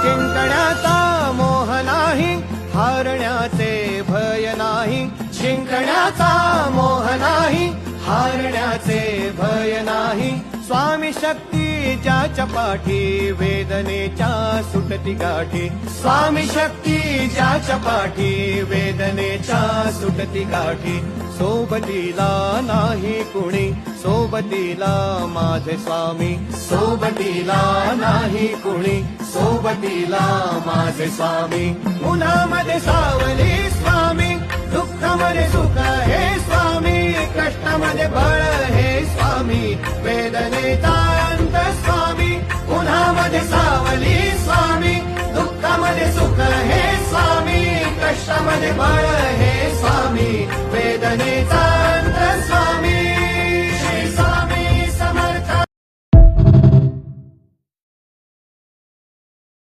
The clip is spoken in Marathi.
जिंकण्याचा मोह नाही, हारण्याचे भय नाही. जिंकण्याचा मोह नाही, हारण्याचे भय नाही. स्वामी शक्ती ज्याच्या पाठी, वेदनेच्या सुटती गाठी. स्वामी शक्ती ज्याच्या पाठी, वेदनेच्या सुटती गाठी. सोबतीला नाही कुणी, सोबतीला माझे स्वामी. सोबतीला नाही कुणी, सोबतीला माझे स्वामी. उन्हामध्ये सावली स्वामी, दुःखामध्ये सुख हे स्वामी. कष्टामध्ये बळ हे स्वामी, वेदनेचा अंत स्वामी. उन्हामध्ये सावली स्वामी,